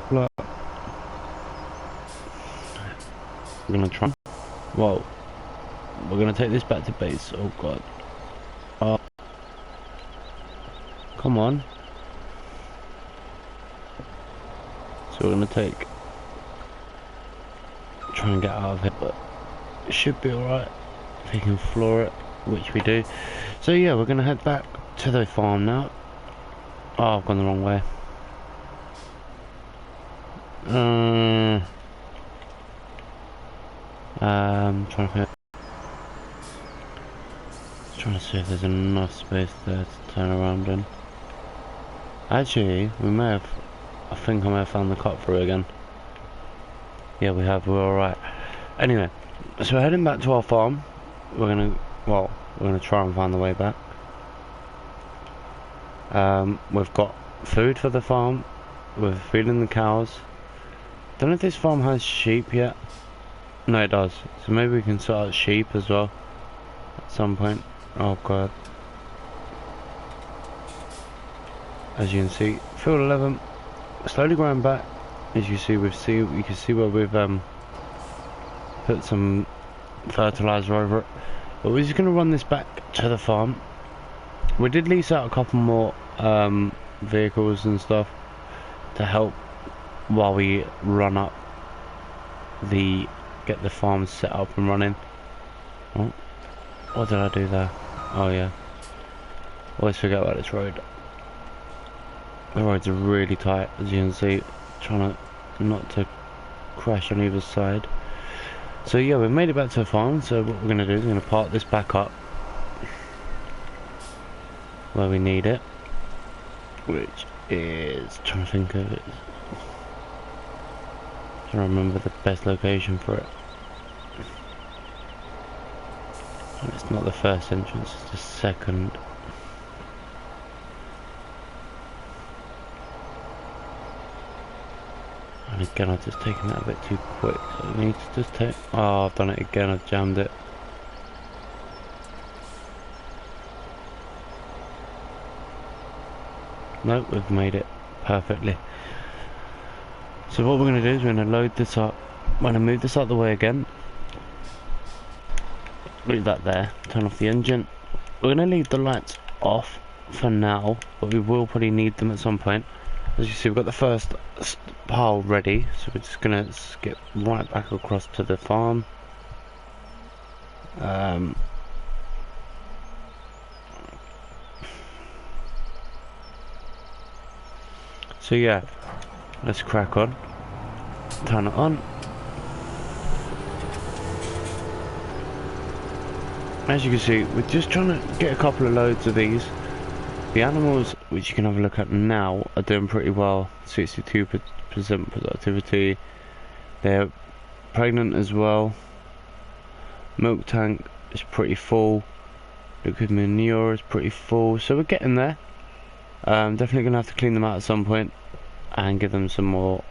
Look, we're gonna try. Whoa, we're gonna take this back to base. Oh god. Oh, come on. So we're gonna try and get out of here, but it should be alright if we can floor it, which we do. So yeah, we're gonna head back to the farm now. Oh, I've gone the wrong way. Trying to see if there's enough space there to turn around in. Actually, we may have. I think I may have found the cut through again. Yeah, we have. We're alright. Anyway, so we're heading back to our farm. We're gonna try and find the way back. We've got food for the farm. We're feeding the cows. Don't know if this farm has sheep yet. No, it does. So maybe we can sort out sheep as well at some point. Oh god. As you can see, field 11 slowly growing back. As you see, you can see where we've put some fertilizer over it. But we're just gonna run this back to the farm. We did lease out a couple more vehicles and stuff to help while we run up get the farm set up and running. Oh, what did I do there? Oh yeah, always forget about this road. The roads are really tight, as you can see, trying to not to crash on either side. So yeah, we've made it back to the farm. So what we're going to do is we're going to park this back up where we need it, which is, trying to think of it, trying to remember the best location for it. It's not the first entrance, it's the second. And again, I've just taken that a bit too quick, so I need to just take... Oh, I've done it again, I've jammed it. Nope, we've made it perfectly. So what we're going to do is we're going to load this up. We're going to move this out of the way again. Leave that there, turn off the engine. We're going to leave the lights off for now, but we will probably need them at some point. As you see, we've got the first pile ready, so we're just going to skip right back across to the farm. So yeah, let's crack on. Turn it on. As you can see, we're just trying to get a couple of loads of these. The animals, which you can have a look at now, are doing pretty well. 62% productivity. They're pregnant as well. Milk tank is pretty full. Liquid manure is pretty full. So we're getting there. Definitely going to have to clean them out at some point and give them some more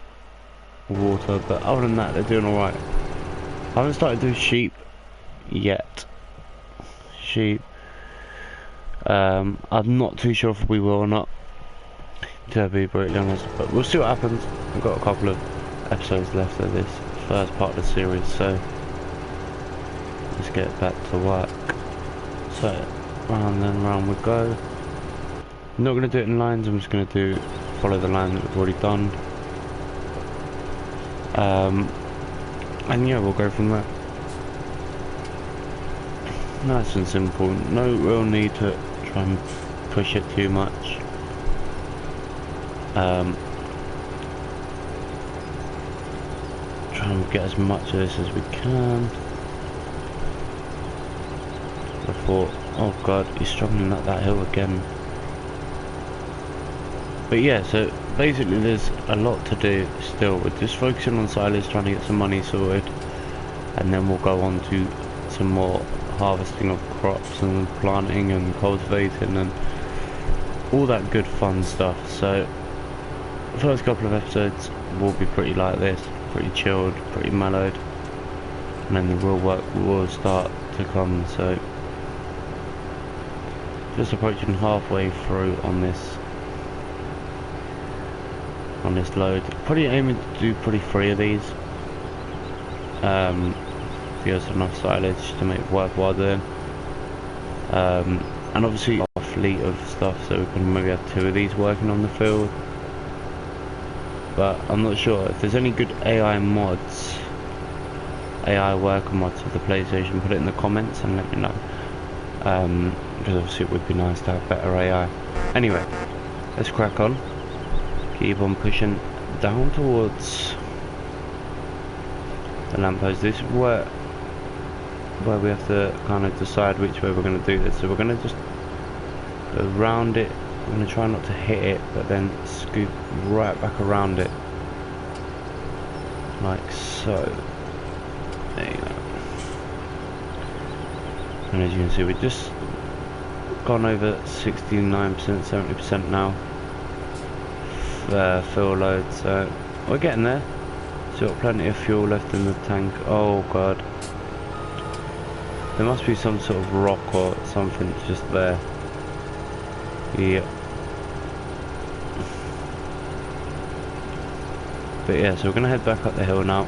water. But other than that, they're doing alright. I haven't started doing sheep yet. I'm not too sure if we will or not, to be brutally honest, but we'll see what happens. I've got a couple of episodes left of this first part of the series, so let's get back to work. So round and round we go. I'm not going to do it in lines, I'm just going to follow the line that we've already done, and yeah, we'll go from there. Nice and simple, no real need to try and push it too much. Try and get as much of this as we can. I thought, oh god, he's struggling up that hill again. But yeah, so basically there's a lot to do still. We're just focusing on silage, trying to get some money sorted, and then we'll go on to some more harvesting of crops and planting and cultivating and all that good fun stuff. So the first couple of episodes will be pretty like this, pretty chilled, pretty mellowed, and then the real work will start to come. So just approaching halfway through on this on this load. Probably aiming to do probably 3 of these. Give us enough silage to make it worthwhile doing. And obviously a fleet of stuff, so we can maybe have 2 of these working on the field. But I'm not sure if there's any good AI mods, AI worker mods for the PlayStation. Put it in the comments and let me know. Because obviously it would be nice to have better AI. Anyway, let's crack on. Keep on pushing down towards the lamppost. This is where we have to kind of decide which way we're going to do this. So we're going to just go around it. I'm going to try not to hit it, but then scoot right back around it, like so. There you go. And as you can see, we've just gone over 69%, 70% now. Fuel load, so we're getting there. Still got plenty of fuel left in the tank. Oh god, there must be some sort of rock or something just there. Yeah. But yeah, so we're gonna head back up the hill now,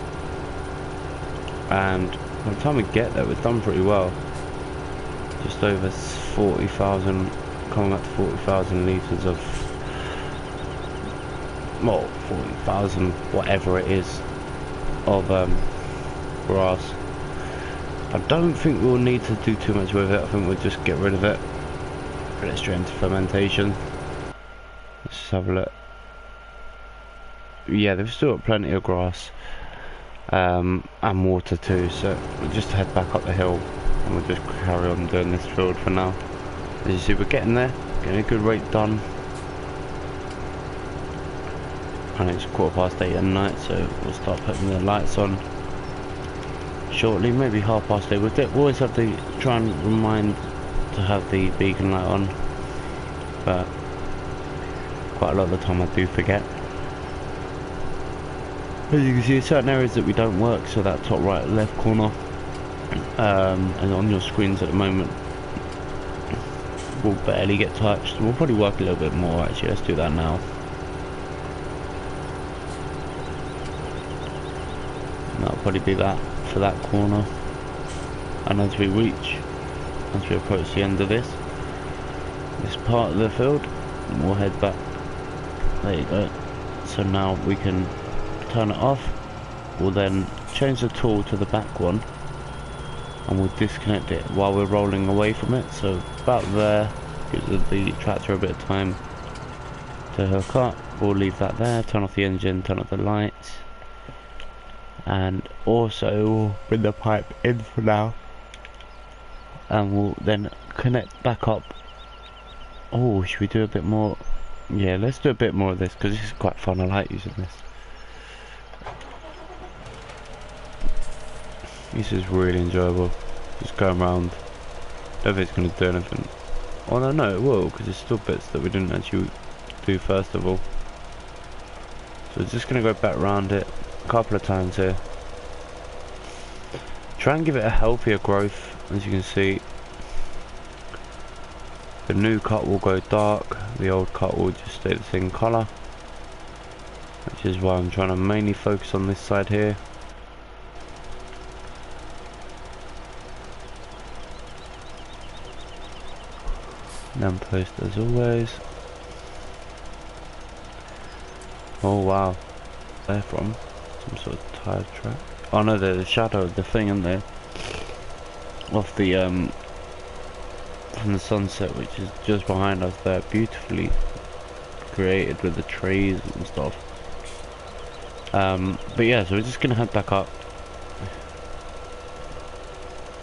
and by the time we get there, we've done pretty well. Just over 40,000, coming up to 40,000 litres of, well, 40,000 whatever it is of grass. I don't think we'll need to do too much with it. I think we'll just get rid of it, put it straight into fermentation. Let's just have a look. Yeah, they've still got plenty of grass and water too, so we'll just head back up the hill and we'll just carry on doing this field for now. As you see, we're getting there, getting a good rate done, and it's 8:15 at night, so we'll start putting the lights on shortly, maybe 8:30. We'll always have to try and remind to have the beacon light on, but quite a lot of the time I do forget. As you can see, certain areas that we don't work, so that top right left corner, and on your screens at the moment will barely get touched. We'll probably work a little bit more actually. Let's do that now. And that'll probably be that for that corner. And as we approach the end of this part of the field, we'll head back. There you go. So now we can turn it off. We'll then change the tool to the back one, and we'll disconnect it while we're rolling away from it. So about there, gives the tractor a bit of time to hook up. We'll leave that there, turn off the engine, turn off the lights, and also bring the pipe in for now, and we'll then connect back up. Oh, should we do a bit more? Yeah, let's do a bit more of this because this is quite fun. I like using this. This is really enjoyable, just going around. Don't think it's going to do anything. Oh no, it will, because there's still bits that we didn't actually do first of all. So we're just going to go back around it a couple of times here. Try and give it a healthier growth. As you can see, the new cut will go dark, the old cut will just stay the same colour, which is why I'm trying to mainly focus on this side here. Lamppost as always. Oh wow, they're from some sort of tire track. Oh no, they're the shadow of the thing, aren't they? Off the from the sunset, which is just behind us there, beautifully created with the trees and stuff. But yeah, so we're just gonna head back up,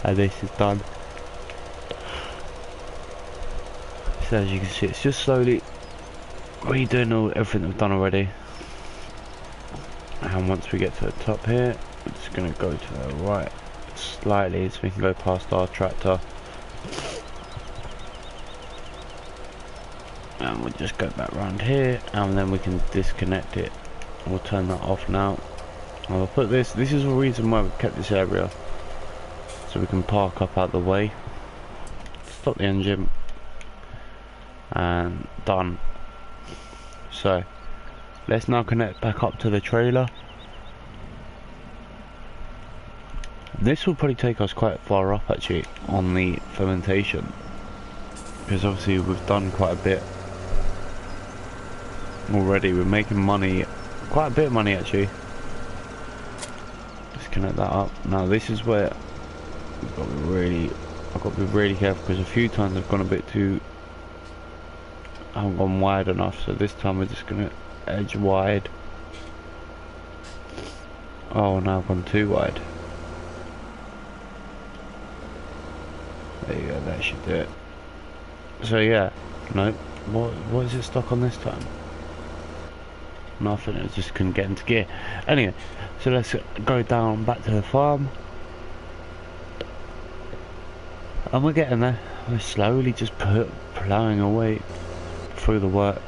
and this is done. So as you can see, it's just slowly redoing everything we've done already. And once we get to the top here, we're just going to go to the right slightly so we can go past our tractor. And we'll just go back around here, and then we can disconnect it. We'll turn that off now. And we'll put this is the reason why we've kept this area, so we can park up out the way. Stop the engine. And done. So Let's now connect back up to the trailer. This will probably take us quite far up actually on the fermentation, because obviously we've done quite a bit already. We're making money, quite a bit of money actually. Let's connect that up. Now this is where I've got to be really careful, because a few times I've gone a bit too, I haven't gone wide enough, so this time we're just going to edge wide. Oh, now I've gone too wide. There you go, that should do it. So yeah, no, what is it stuck on this time? Nothing, it just couldn't get into gear. Anyway, so let's go down back to the farm. And we're getting there. We're slowly just ploughing away through the work.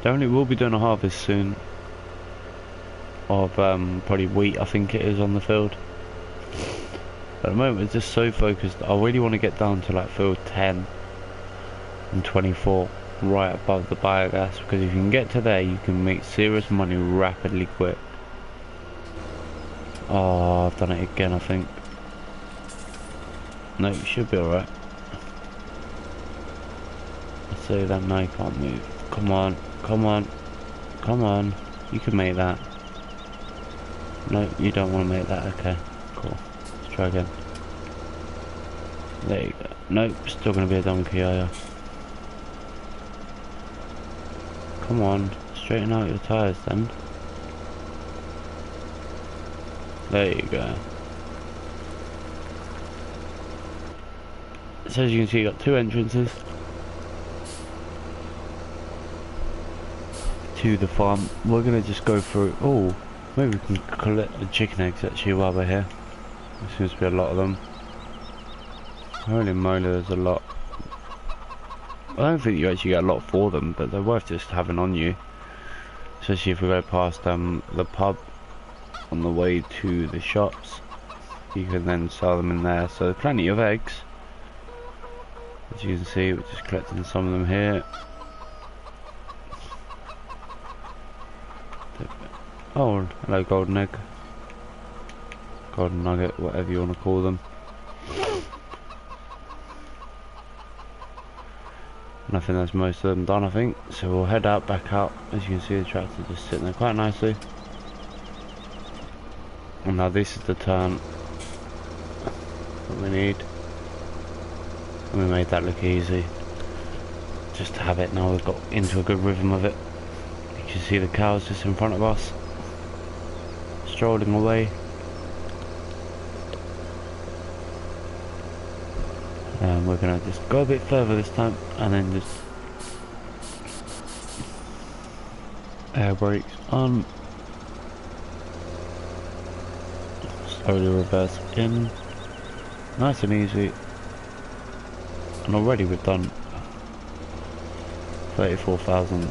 Definitely will be doing a harvest soon of probably wheat, I think it is, on the field. At the moment we're just so focused. I really want to get down to like field 10 and 24, right above the biogas, because if you can get to there you can make serious money rapidly quick. Oh, I've done it again I think. No, you should be alright. Let's say that now you can't move. Come on, come on, come on. You can make that. No, you don't want to make that. Okay, cool. Let's try again. There you go. Nope, still going to be a donkey, are you? Come on, straighten out your tyres then. There you go. So as you can see, you got two entrances to the farm. We're gonna just go through. Oh, maybe we can collect the chicken eggs actually while we're here. There seems to be a lot of them. Holy moly, there's a lot. I don't think you actually get a lot for them, but they're worth just having on you. Especially if we go past the pub on the way to the shops. You can then sell them in there. So there's plenty of eggs. As you can see, we're just collecting some of them here. Oh, hello golden egg. Golden nugget, whatever you want to call them. And I think that's most of them done, I think. So we'll head out, back out. As you can see, the tractor just sitting there quite nicely. And now this is the turn that we need. And we made that look easy. Just to have it now, we've got into a good rhythm of it. You can see the cows just in front of us, strolling away. And we're gonna just go a bit further this time, and then just air brakes on, slowly reverse in, nice and easy. And already we've done 34,000.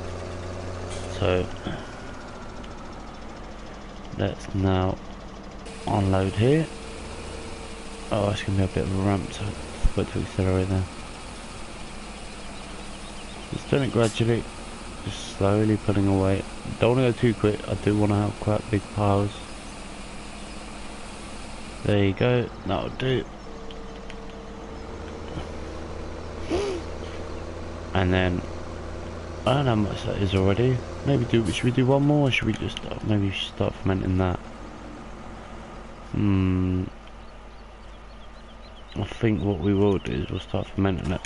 So let's now unload here. Oh, it's gonna be a bit of a ramp, so I forgot to accelerate there. Just doing it gradually, just slowly pulling away. Don't want to go too quick. I do want to have quite big piles. There you go. That'll do. And then I don't know how much that is already. Maybe should we do one more, or should we just maybe we should start fermenting that? I think what we will do is we'll start fermenting it.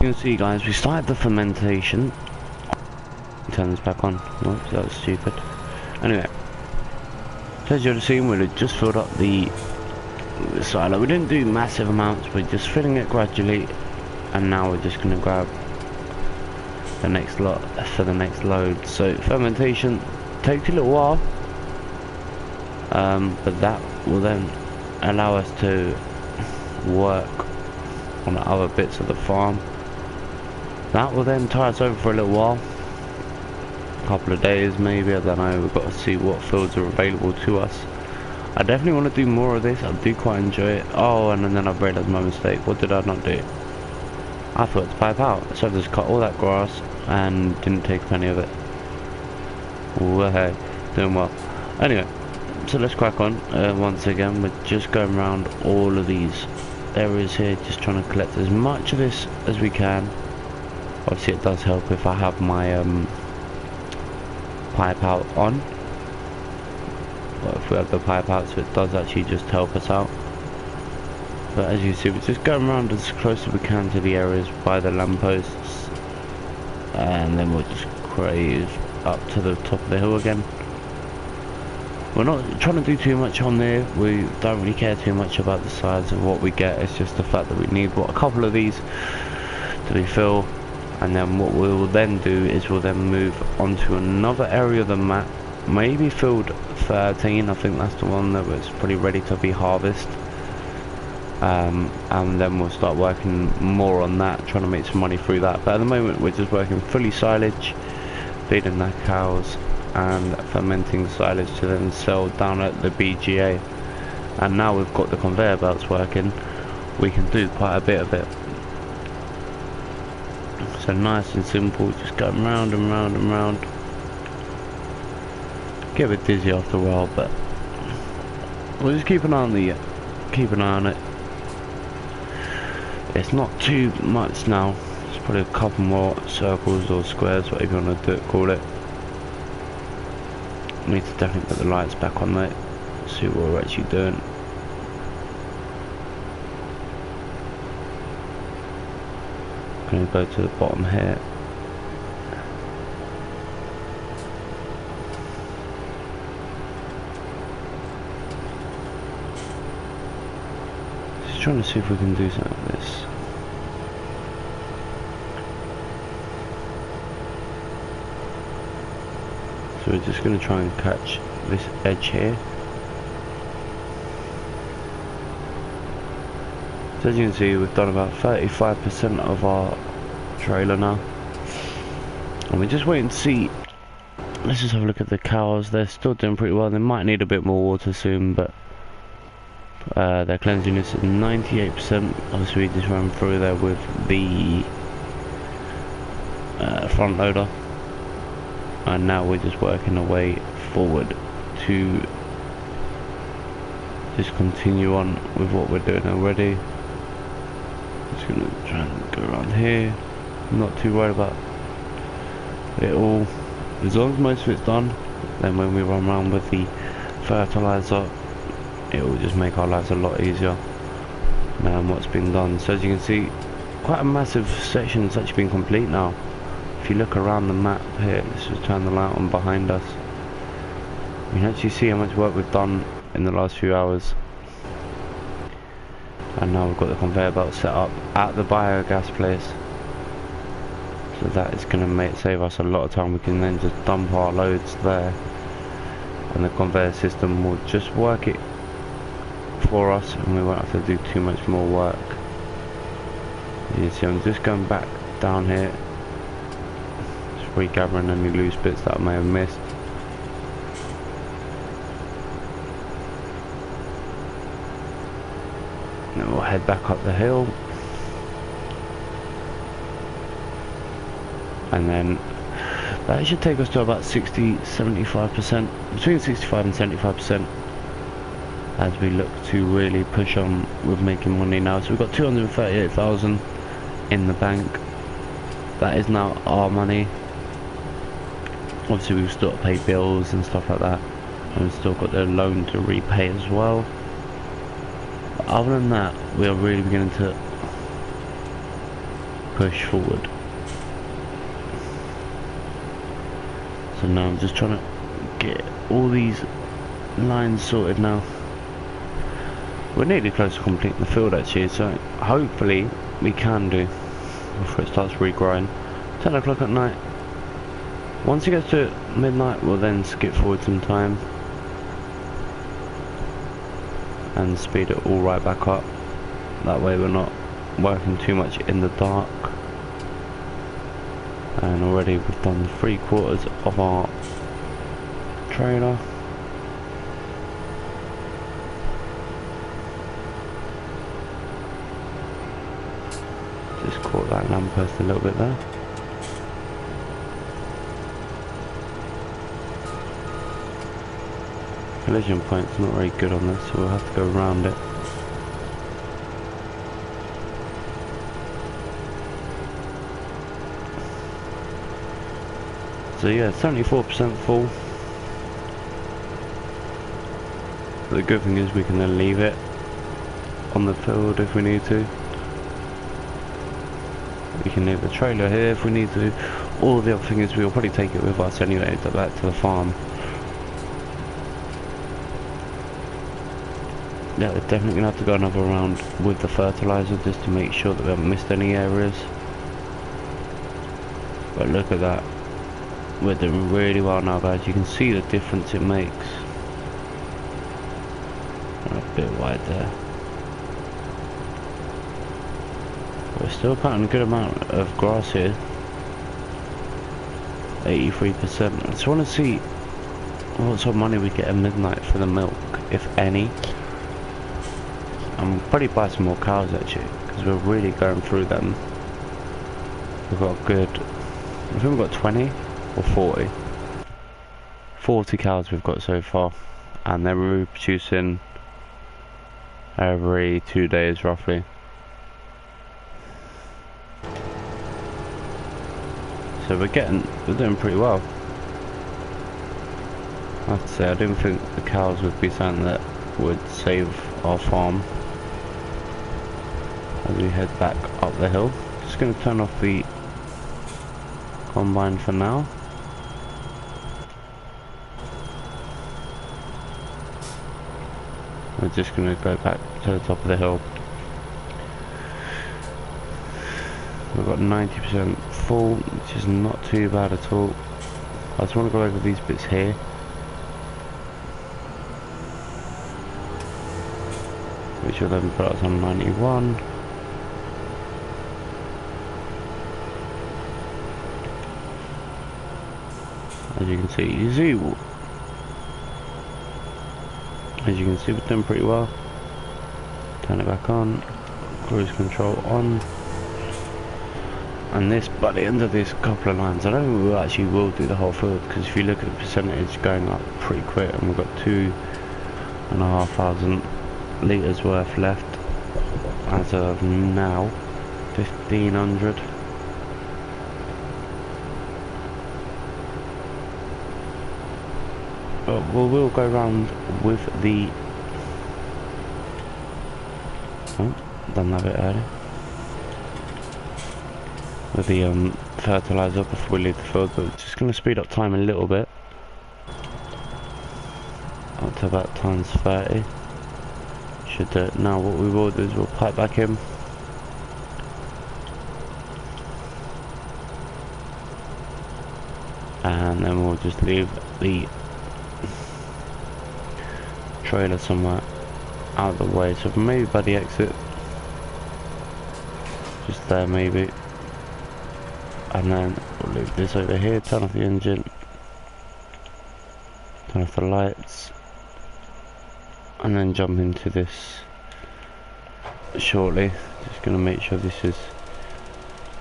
You can see, guys, we started the fermentation. Turn this back on. Whoops, that was stupid. Anyway, so as you've seen, we just filled up the silo. We didn't do massive amounts, we're just filling it gradually, and now we're just going to grab the next lot for the next load. So fermentation takes a little while, but that will then allow us to work on the other bits of the farm. That will then tie us over for a little while, a couple of days maybe, I don't know. We've got to see what fields are available to us. I definitely want to do more of this. I do quite enjoy it. Oh, and then I've realised my mistake. What did I not do? I forgot to pipe out, so I just cut all that grass and didn't take up any of it. Well, hey, doing well. Anyway, so let's crack on. Once again, we're just going around all of these areas here, just trying to collect as much of this as we can. Obviously it does help if I have my pipe out on. Well, if we have the pipe out, so it does actually just help us out. But as you see, we're just going around as close as we can to the areas by the lampposts, and then we'll just cruise up to the top of the hill again. We're not trying to do too much on there. We don't really care too much about the size of what we get. It's just the fact that we need a couple of these to be filled, and then what we will then do is we'll then move on to another area of the map, maybe field 13. I think that's the one that was pretty ready to be harvested. And then we'll start working more on that, trying to make some money through that. But at the moment we're just working fully silage, feeding the cows and fermenting silage to then sell down at the BGA. And now we've got the conveyor belts working, we can do quite a bit of it. So nice and simple, just going round and round and round. Get a bit dizzy after a while, but we'll just keep an eye on it. It's not too much now. It's probably a couple more circles or squares, whatever you want to call it. Need to definitely put the lights back on there, see what we're actually doing. Going to go to the bottom here. Just trying to see if we can do something like this. So we're just going to try and catch this edge here. So as you can see, we've done about 35% of our trailer now, and we're just waiting to see. Let's just have a look at the cows. They're still doing pretty well. They might need a bit more water soon, but their cleanliness is 98%. Obviously we just ran through there with the front loader, and now we're just working our way forward to just continue on with what we're doing already. Just gonna try and go around here. I'm not too worried about it all. As long as most of it's done, then when we run around with the fertilizer, it will just make our lives a lot easier than what's been done. So as you can see, quite a massive section has actually been complete now. If you look around the map here, let's just turn the light on behind us. You can actually see how much work we've done in the last few hours. And now we've got the conveyor belt set up at the biogas place, so that is going to save us a lot of time. We can then just dump our loads there, and the conveyor system will just work it for us, and we won't have to do too much more work. You see, I'm just going back down here, just regathering any loose bits that I may have missed. Then we'll head back up the hill, and then that should take us to about 60-75%, between 65 and 75%, as we look to really push on with making money now. So we've got 238,000 in the bank. That is now our money. Obviously we've still got to pay bills and stuff like that, and we've still got the loan to repay as well. Other than that, we are really beginning to push forward. So now I'm just trying to get all these lines sorted now. We're nearly close to completing the field actually, so hopefully we can do before it starts regrowing. 10 o'clock at night. Once it gets to midnight, we'll then skip forward some time and speed it all right back up. That way we're not working too much in the dark. And already we've done 3/4 of our trailer. Just caught that lamppost a little bit there. Collision point's not very good on this, so we'll have to go around it. So yeah, 74% full. But the good thing is we can then leave it on the field if we need to. We can leave the trailer here if we need to. Or the other thing is we'll probably take it with us anyway, back to the farm. Yeah, we're definitely going to have to go another round with the fertilizer just to make sure that we haven't missed any areas. But look at that. We're doing really well now, guys. You can see the difference it makes. A bit wide there. We're still cutting a good amount of grass here. 83%. I just want to see what sort of money we get at midnight for the milk, if any. I'm probably buy some more cows actually, because we're really going through them. We've got a good, I think we've got 20 or 40. 40 cows we've got so far, and they're reproducing every 2 days roughly. So we're doing pretty well. I have to say, I didn't think the cows would be something that would save our farm. As we head back up the hill, just going to turn off the combine for now. We're just going to go back to the top of the hill. We've got 90% full, which is not too bad at all. I just want to go over these bits here. Which will then put us on 91. As you can see, we're doing pretty well. Turn it back on, cruise control on, and this, by the end of this couple of lines, I don't think we actually will do the whole field, because if you look at the percentage going up pretty quick, and we've got 2,500 litres worth left as of now. 1,500. But we'll go round with the... Oh, done that a bit early. With the fertiliser before we leave the field, but just going to speed up time a little bit. Up to about times 30. Should do it. Now what we will do is we'll pipe back in. And then we'll just leave the trailer somewhere out of the way, so maybe by the exit, just there maybe, and then we'll leave this over here, turn off the engine, turn off the lights, and then jump into this shortly. Just going to make sure this is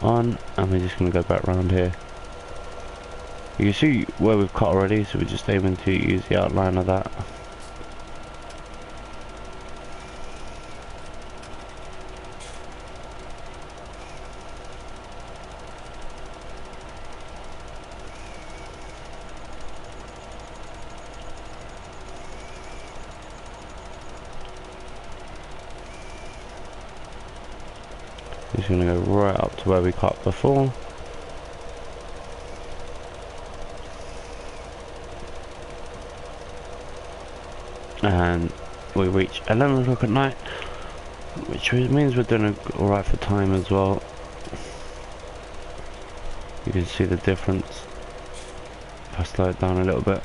on, and we're just going to go back around here. You can see where we've cut already, so we're just aiming to use the outline of that. It's going to go right up to where we cut before. And we reach 11 o'clock at night, which means we're doing alright for time as well. You can see the difference. If I slow it down a little bit,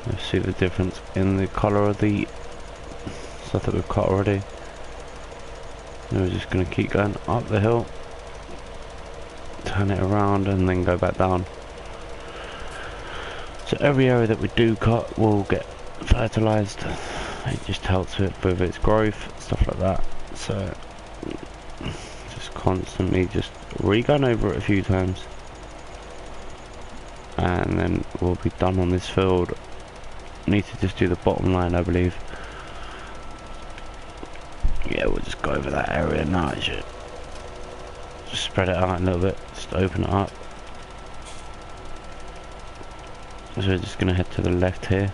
you see the difference in the colour of the stuff that we've cut already. And we're just going to keep going up the hill, turn it around and then go back down. So every area that we do cut will get fertilised. It just helps with its growth, stuff like that. So just constantly just re-going over it a few times, and then we'll be done on this field. Need to just do the bottom line, I believe. Yeah, we'll just go over that area now. I should just spread it out a little bit, just open it up. So we're just going to head to the left here,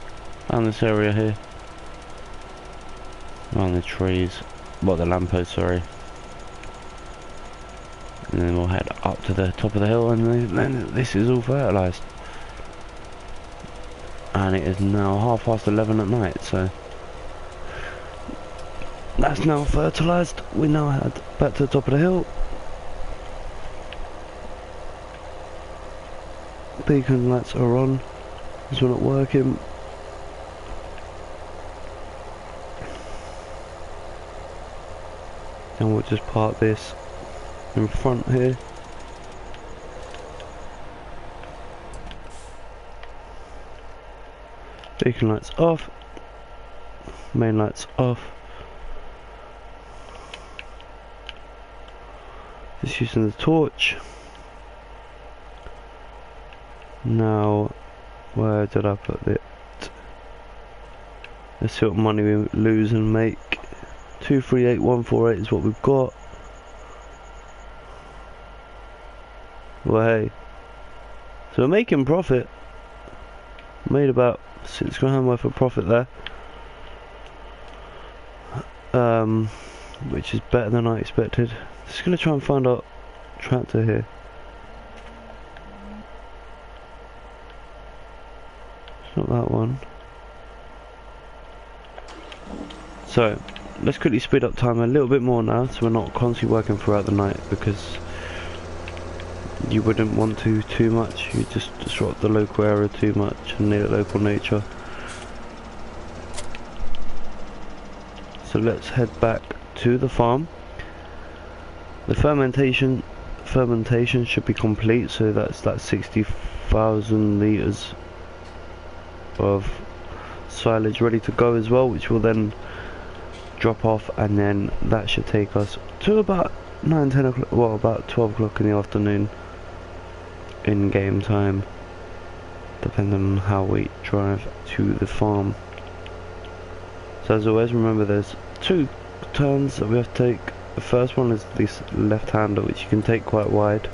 around this area here, around the trees, well, the lamppost, sorry. And then we'll head up to the top of the hill, and then this is all fertilised. And it is now 11:30 at night, so that's now fertilised. We now head back to the top of the hill. Beacon lights are on, as we're not working. And we'll just park this in front here. Beacon lights off, main lights off. Just using the torch. Now, where did I put it? Let's see what money we lose and make. 238,148 is what we've got. Well, hey, so we're making profit. Made about £6 worth of profit there, which is better than I expected. Just gonna try and find our tractor here. It's not that one. So let's quickly speed up time a little bit more now, so we're not constantly working throughout the night, because you wouldn't want to too much. You just disrupt the local area too much and the local nature. So let's head back to the farm. The fermentation should be complete, so that's that 60,000 litres of silage ready to go as well, which will then drop off, and then that should take us to about 9-10 o'clock, well, about 12 o'clock in the afternoon in game time, depending on how we drive to the farm. So as always, remember there's 2 turns that we have to take. The first one is this left-hander, which you can take quite wide.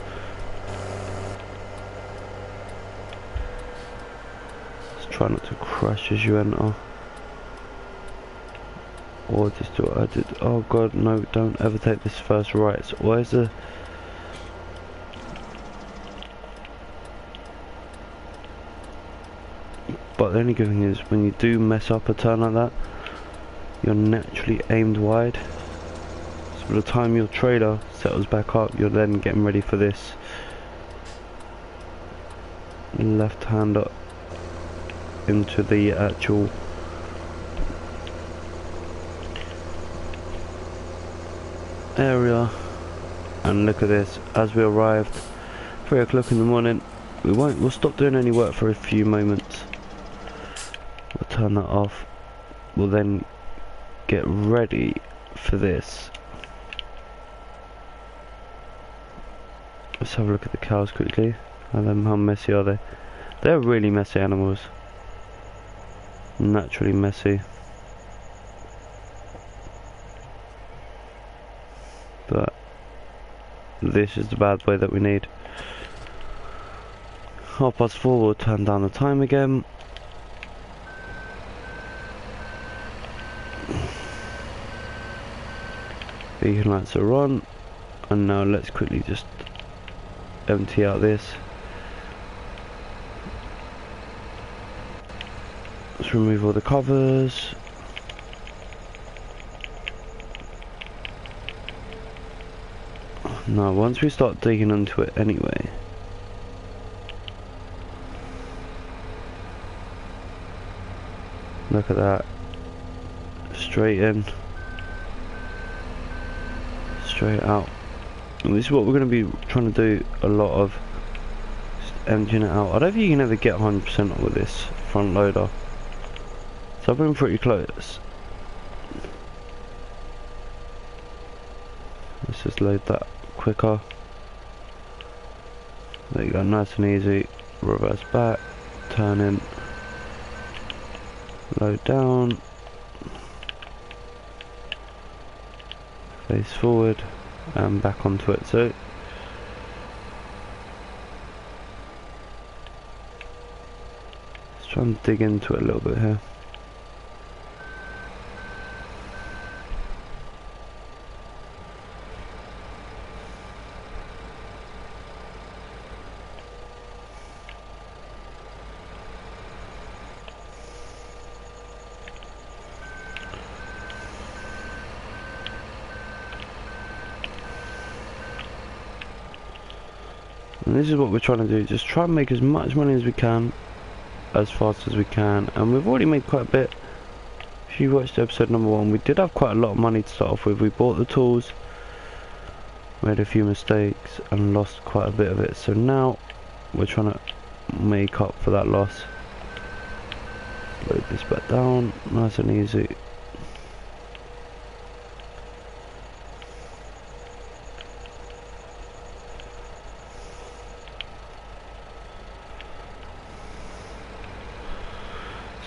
Just try not to crash as you enter, or just do what I did. Oh god, no, don't ever take this first right. So where's the... But the only good thing is, when you do mess up a turn like that, you're naturally aimed wide. So by the time your trailer settles back up, you're then getting ready for this left-hander into the actual area. And look at this, as we arrived 3 o'clock in the morning, we'll stop doing any work for a few moments. We'll turn that off. We'll then get ready for this. Let's have a look at the cows quickly. How messy are they? They're really messy animals. Naturally messy. But this is the bad boy that we need. 4:30, we'll turn down the time again. Beacon lights are on, and now let's quickly just empty out this. Let's remove all the covers. Now once we start digging into it anyway, look at that, straight in, straight out. And this is what we're going to be trying to do a lot of, just emptying it out. I don't think you can ever get 100% with this front loader, so I've been pretty close. Let's just load that quicker. There you go, nice and easy. Reverse back, turn in, load down, face forward, and back onto it. So let's try and dig into it a little bit here. And this is what we're trying to do, just try and make as much money as we can, as fast as we can, and we've already made quite a bit. If you watched episode number 1, we did have quite a lot of money to start off with. We bought the tools, made a few mistakes, and lost quite a bit of it, so now we're trying to make up for that loss. Load this back down, nice and easy.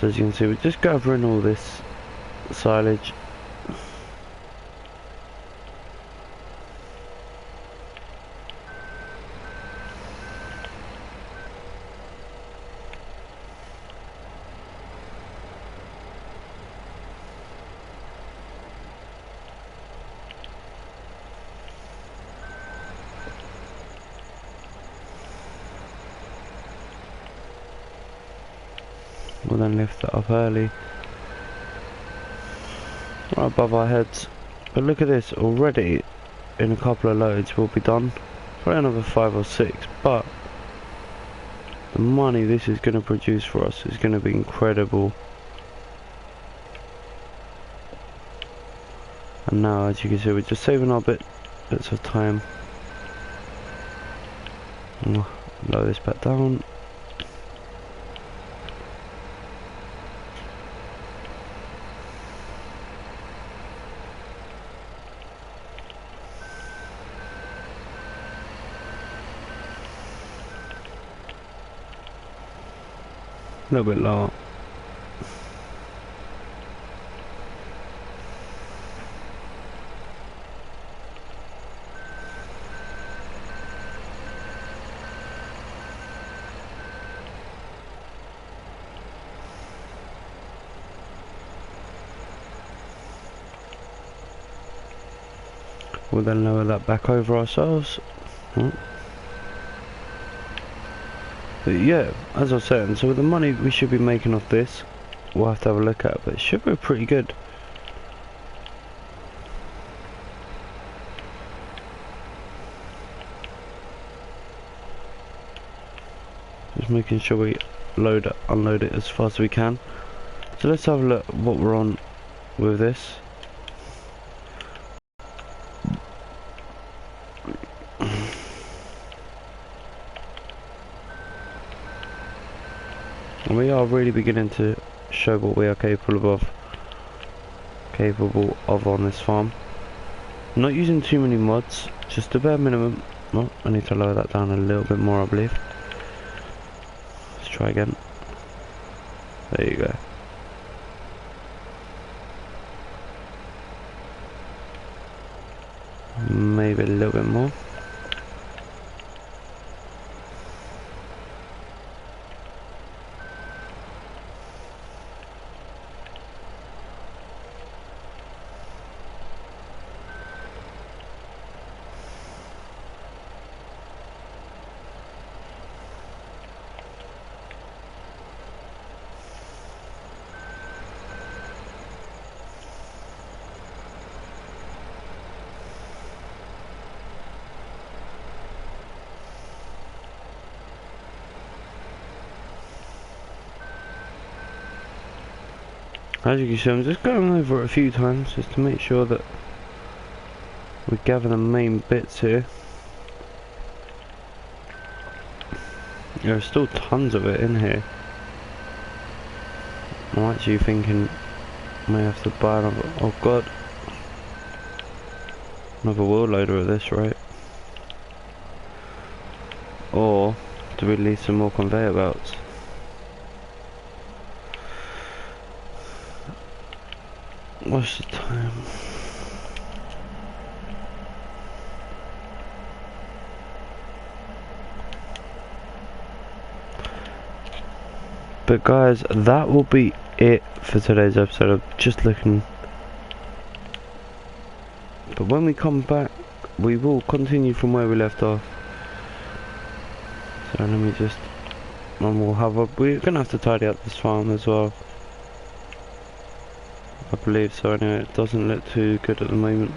So as you can see, we're just gathering all this silage. We'll then lift that up early, right above our heads. But look at this, already in a couple of loads we'll be done. Probably another 5 or 6, but the money this is going to produce for us is going to be incredible. And now, as you can see, we're just saving our bits of time. Lower this back down. A little bit lower. We'll then lower that back over ourselves. But yeah, as I was saying, so with the money we should be making off this, we'll have to have a look at it, but it should be pretty good. Just making sure we load it, unload it as fast as we can. So let's have a look at what we're on with this. And we are really beginning to show what we are capable of on this farm. I'm not using too many mods, just the bare minimum. Well, I need to lower that down a little bit more, I believe. Let's try again. There you go. Maybe a little bit more. As you can see, I'm just going over it a few times just to make sure that we gather the main bits here. There's still tons of it in here. I'm actually thinking I may have to buy another, oh god, another wheel loader of this, right? Or to release some more conveyor belts. What's the time? But guys, that will be it for today's episode. I'm just looking. But when we come back, we will continue from where we left off. So let me just, and we're gonna have to tidy up this farm as well. I believe so anyway, it doesn't look too good at the moment.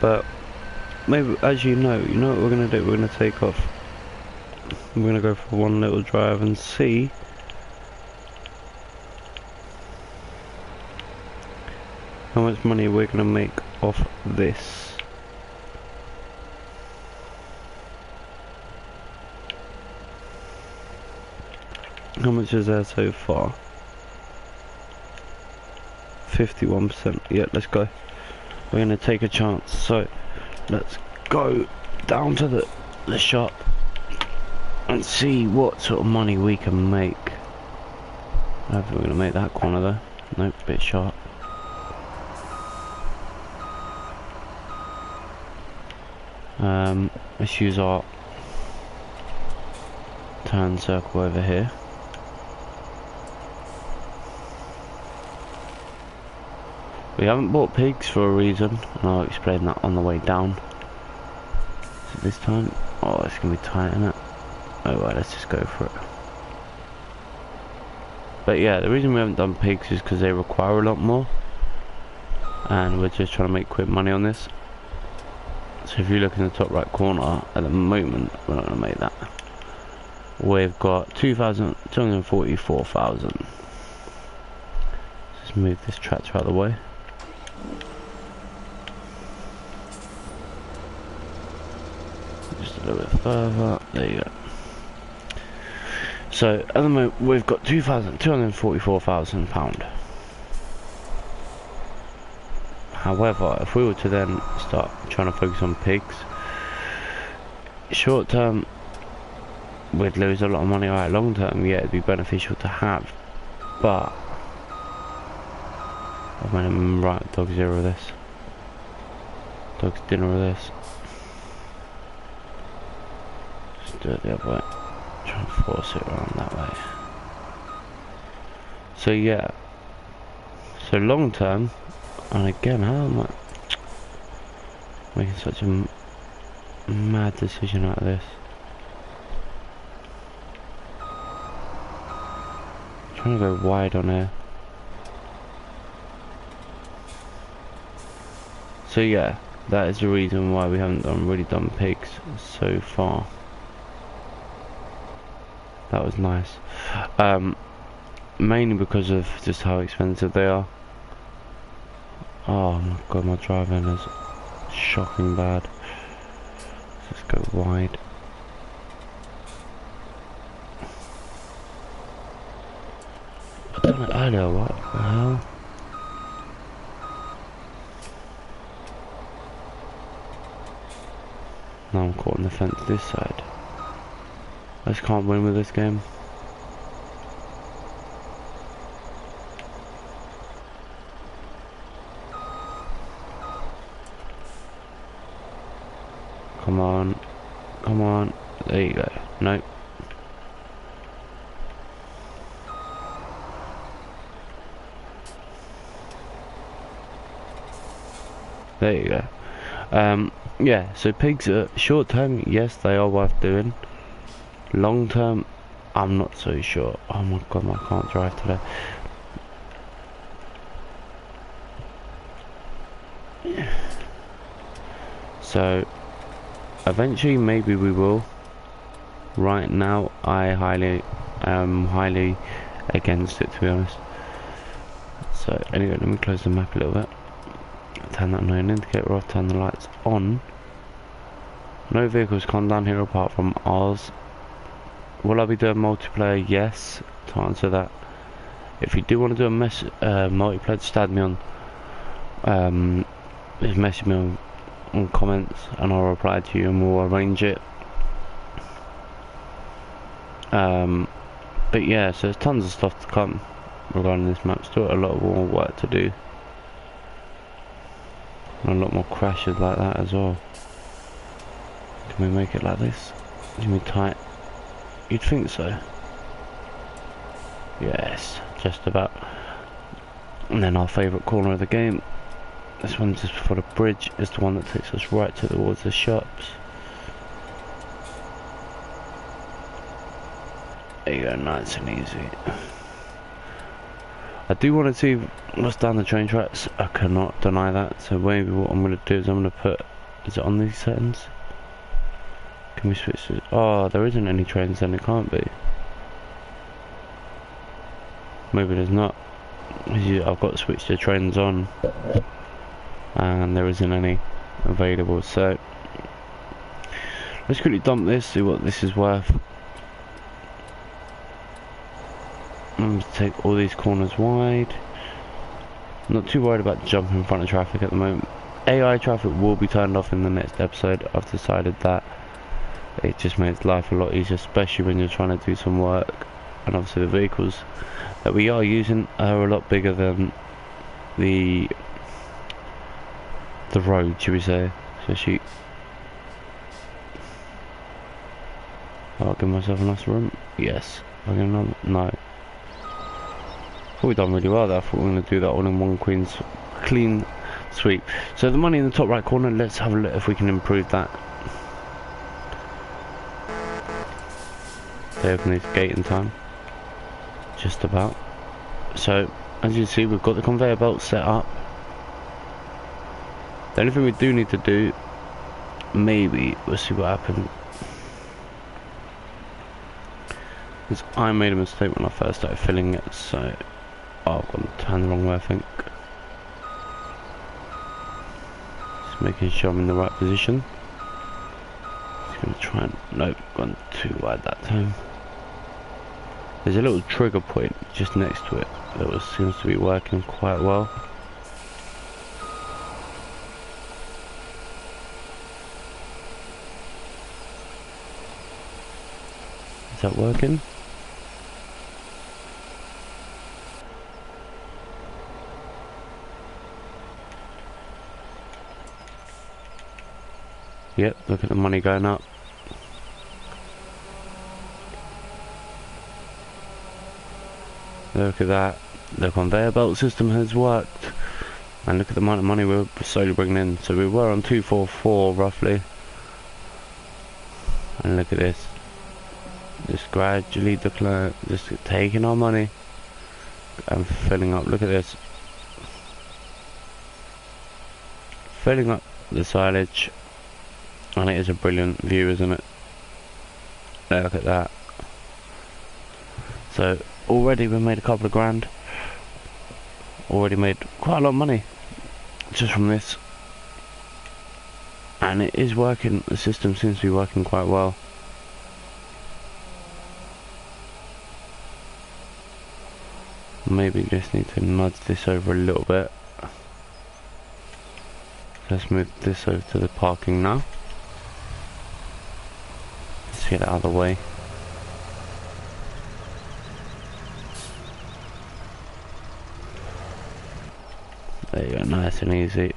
But maybe, as you know what we're gonna do, we're gonna take off. We're gonna go for one little drive and see how much money we're gonna make off this. How much is there so far? 51%. Yeah, let's go. We're gonna take a chance. So let's go down to the shop and see what sort of money we can make. I don't think we're gonna make that corner though. Nope, bit sharp. Let's use our turn circle over here. We haven't bought pigs for a reason, and I'll explain that on the way down. So this time, oh, it's gonna be tight, isn't it? Oh well, let's just go for it. But yeah, the reason we haven't done pigs is because they require a lot more, and we're just trying to make quick money on this. So if you look in the top right corner, at the moment, we're not gonna make that. We've got 244,000. Just move this tractor out of the way. Just a little bit further. There you go. So at the moment we've got £244,000. However, if we were to then start trying to focus on pigs, short term we'd lose a lot of money. Alright, long term, yeah, it'd be beneficial to have, but I'm gonna write dog zero of this, dog's dinner of this. Just do it the other way. Try and force it around that way. So yeah. So long term, and again, how am I making such a mad decision out of this? I'm trying to go wide on here. So yeah, that is the reason why we haven't really done pigs so far. That was nice. Mainly because of just how expensive they are. Oh my god, my driving is shocking bad. Let's just go wide. I done it earlier, what the hell? Now I'm caught in the fence this side. I just can't win with this game. Come on. Come on. There you go. Nope. There you go. Yeah, so pigs are short term, yes, they are worth doing. Long term, I'm not so sure. Oh my god, I can't drive today. So Eventually, maybe we will. Right now, I highly against it, to be honest. So anyway, let me close the map a little bit. Turn that known indicator off, turn the lights on. No vehicles come down here apart from ours. Will I be doing multiplayer? Yes, to answer that. If you do want to do a multiplayer, just add me on. Just message me on comments and I'll reply to you and we'll arrange it. But yeah, so there's tons of stuff to come regarding this map. Still a lot more work to do. And a lot more crashes like that as well. Can we make it like this? Can we tight? You'd think so. Yes, just about. And then our favourite corner of the game. This one just before the bridge is the one that takes us right towards the shops. There you go, nice and easy. I do want to see what's down the train tracks. I cannot deny that. So maybe what I'm going to do is I'm going to put... Is it on these settings? Can we switch to... Oh, there isn't any trains then, it can't be. Maybe there's not. I've got to switch the trains on. And there isn't any available. So let's quickly dump this, see what this is worth. I'm going to take all these corners wide. I'm not too worried about jumping in front of traffic at the moment. AI traffic will be turned off in the next episode. I've decided that. It just makes life a lot easier, especially when you're trying to do some work. And obviously the vehicles that we are using are a lot bigger than the road, should we say. So I'll give myself a nice room. Yes. No. Thought we've done really well there. I thought we were going to do that all in one clean sweep. So the money in the top right corner, let's have a look if we can improve that. They open this gate in time. Just about. So as you see, we've got the conveyor belt set up. The only thing we do need to do, maybe, we'll see what happens, is I made a mistake when I first started filling it, so I've got to turn the wrong way, I think. Just making sure I'm in the right position. Just going to try and, nope, gone too wide that time. There's a little trigger point just next to it that seems to be working quite well. Is that working? Yep, look at the money going up. Look at that. The conveyor belt system has worked. And look at the amount of money we're slowly bringing in. So we were on 244 roughly. And look at this. Just gradually decline, just taking our money and filling up. Look at this. Filling up the silage. And it is a brilliant view, isn't it? Look at that. So already we made a couple of grand. Already made quite a lot of money just from this. And it is working. The system seems to be working quite well. Maybe just need to nudge this over a little bit. Let's move this over to the parking now. Let's get it out of the way. There you go, nice and easy.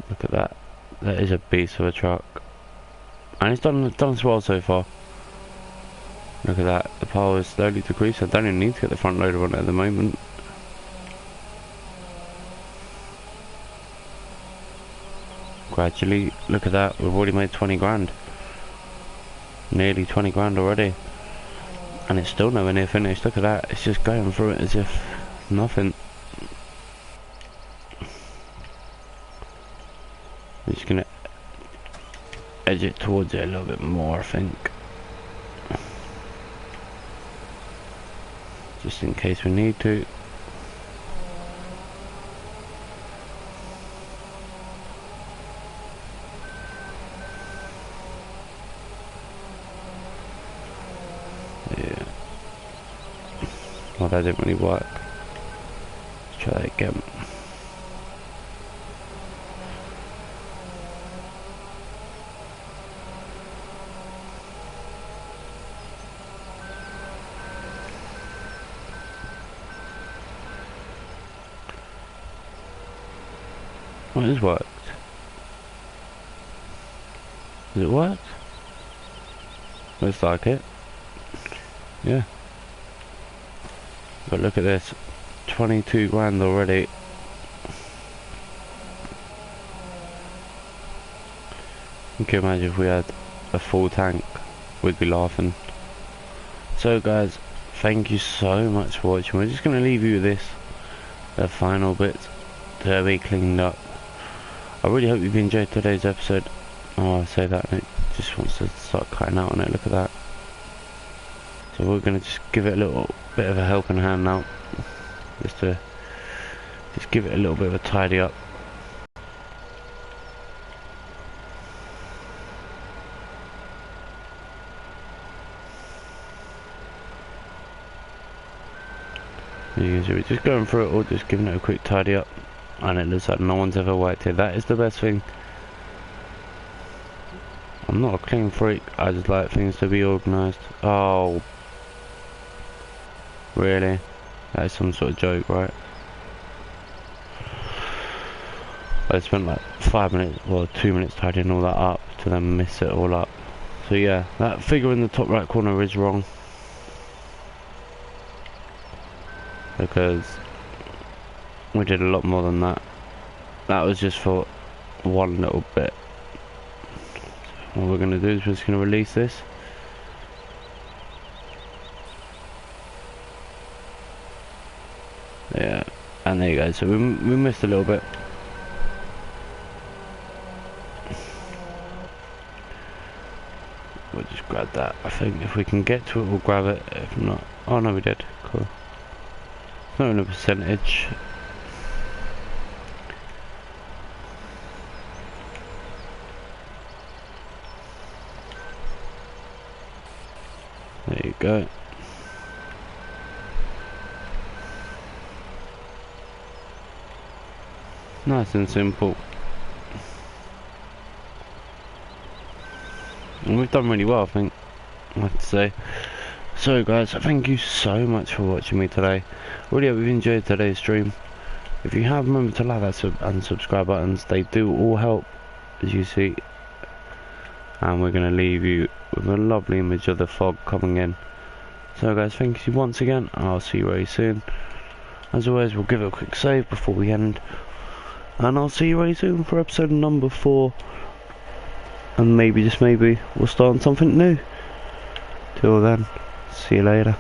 Look at that. That is a beast of a truck. And it's done as well so far. Look at that, the power is slowly decreasing. I don't even need to get the front loader on it at the moment. Gradually, look at that, we've already made 20 grand. Nearly 20 grand already. And it's still nowhere near finished, look at that, it's just going through it as if nothing. edge it towards it a little bit more, I think. Just in case we need to. Yeah. Well, that didn't really work. Let's try that again. Well, it has worked. Has it worked? Looks like it. Yeah. But look at this. 22 grand already. You can imagine if we had a full tank, we'd be laughing. So guys, thank you so much for watching. We're just going to leave you with this. The final bits to be cleaned up. I really hope you've enjoyed today's episode. Oh, I say that and it just wants to start cutting out on it. Look at that. So we're going to just give it a little bit of a helping hand now. Just give it a little bit of a tidy up. You can see we're just going through it all, just giving it a quick tidy up. And it looks like no one's ever worked here. That is the best thing. I'm not a clean freak, I just like things to be organised. Oh, really? That is some sort of joke, right? I spent like 5 minutes, well 2 minutes tidying all that up to then mess it all up. So yeah, that figure in the top right corner is wrong. Because we did a lot more than that. That was just for one little bit. What we're going to do is we're just going to release this. Yeah, and there you go. So we missed a little bit. We'll just grab that. I think if we can get to it, we'll grab it. If not, oh no, we did. Cool. Not in a percentage. There you go. Nice and simple. And we've done really well, I think, I have to say. So guys, thank you so much for watching me today. Really hope you've enjoyed today's stream. If you have, remember to like that and subscribe buttons. They do all help, as you see. And we're going to leave you with a lovely image of the fog coming in. So guys, thank you once again. I'll see you very soon. As always, we'll give it a quick save before we end. And I'll see you very soon for episode number 4. And maybe, just maybe, we'll start on something new. Till then, see you later.